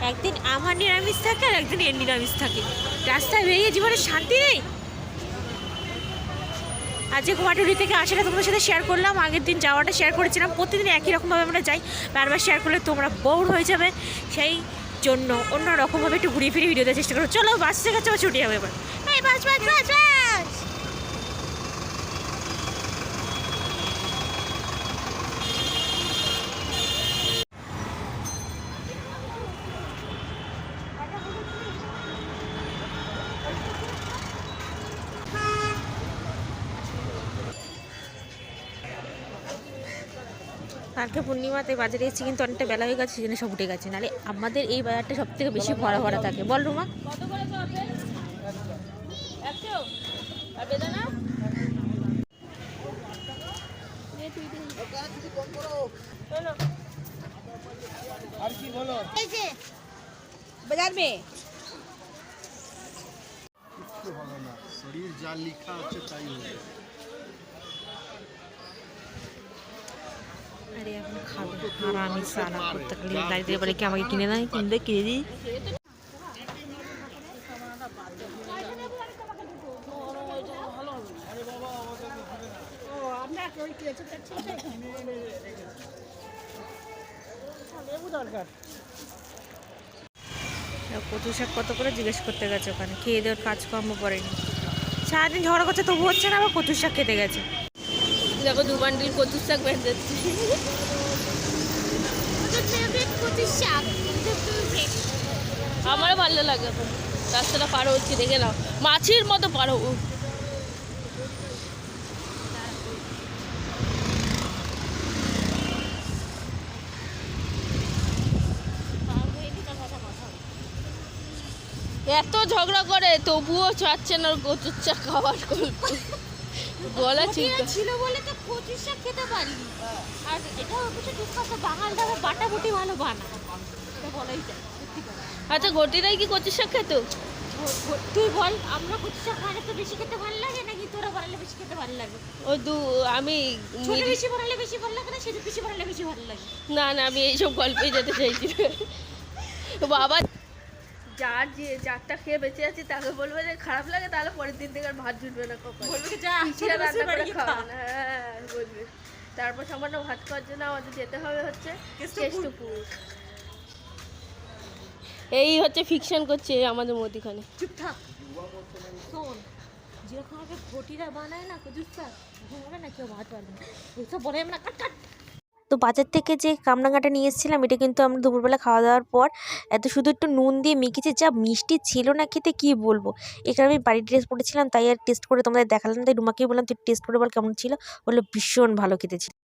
একদিন আমার নিরামিষ থাকে আর একদিন এর নিরামিষ থাকে। রাস্তায় বেরিয়ে জীবনে শান্তি নেই। আজকে কুমারটুলি থেকে আসাটা তোমাদের সাথে শেয়ার করলাম, আগের দিন যাওয়াটা শেয়ার করেছিলাম। প্রতিদিন একই রকমভাবে আমরা যাই, বারবার শেয়ার করলে তোমরা বোর হয়ে যাবে, সেই জন্য অন্য রকমভাবে একটু ঘুরিয়ে ফিরে ভিডিও দেওয়ার চেষ্টা করো। চলো বাস থেকে চলো, ছুটি হবে এবার। বাস বাস বাস বাস। কালকে পূর্ণিমাতে বাজারে এসেছি, কিন্তু অনেকটা বেলা হয়ে গেছে, সেজন্য সব উঠে গেছে। নাহলে আমাদের এই বাজারটা সব থেকে বেশি ভরা ভরা থাকে। বল রুমা। बाजार में शरीर जा लिखा আছে তাই হবে। আরে এখন খাবো হারামি সালা, প্রত্যেকদিন দাঁড়িয়ে বলে কি আমাকে কিনে দেয়, কিনবে কিনে দিই। কচু শাক কত করে জিজ্ঞেস করতে গেছে, ওখানে খেয়ে দেওয়ার কাজকর্ম করেনি, সারাদিন ঝগড়া করছে তবু হচ্ছে না, আবার কচু শাক খেতে গেছে। देखो 2 বান্ডিল কচুর শাক বের যাচ্ছে। আমারও ভালো লাগে। তো রাস্তাটা পার হচ্ছে, দেখে নাও মাছির মতো পার হবো। এত ঝগড়া করে তবুও চাচ্ছে না কচুর শাক খাওয়ার গলা চিন্তা ছিল বলে তো কচু শাক খেতে পারিনি। আর এটা হচ্ছে দুঃখ, বাঙালরা বাটাবুটি ভালো বানায়, এটা বলাই যায়। আচ্ছা ঘটিরাই কি কচুর শাক খেত? তুই বল, আমরা কচু শাক খাইলে তো বেশি খেতে ভালো লাগে নাকি তোরা বানালে বেশি খেতে ভালো লাগে? আমি ছোট বেশি বানালে বেশি ভালো লাগে না সেটা বেশি বানালে বেশি ভালো লাগে? না না, আমি এইসব গল্পে যেতে চাইছি না। বাবা যারটা খেয়ে বেঁচে আছি তাকে বলবে যে খারাপ লাগে, তাহলে পরের দিন থেকে আর ভাত জুটবে না, কখন বলবে যা পিছিয়ে রান্না করে খাওয়া না। হ্যাঁ বলবে। তারপর সামান্য ভাত খাওয়ার জন্য আমাদের যেতে হবে হচ্ছে কেষ্টপুর। এই হচ্ছে ফিকশন করছে আমাদের মধ্যখানে। চুপ থাক, শোন, যেরকম ভাবে ঘটিরা বানায় না কচুর শাক, ঘুমবে না কেউ ভাত পারবে না, ওইসব বলে না। কাট কাট। তো বাজার থেকে যে কামরাঙাটা নিয়ে এসেছিলাম, এটা কিন্তু আমরা দুপুরবেলা খাওয়া দাওয়ার পর এত শুধু একটু নুন দিয়ে মেখেছি, যা মিষ্টি ছিল না খেতে কি বলবো। এখানে আমি বাড়ির ড্রেস পরেছিলাম, তাই আর টেস্ট করে তোমাদের দেখালাম, তাই রুমাকেই বললাম তুই টেস্ট করে বল কেমন ছিল। বললো ভীষণ ভালো খেতে ছিল।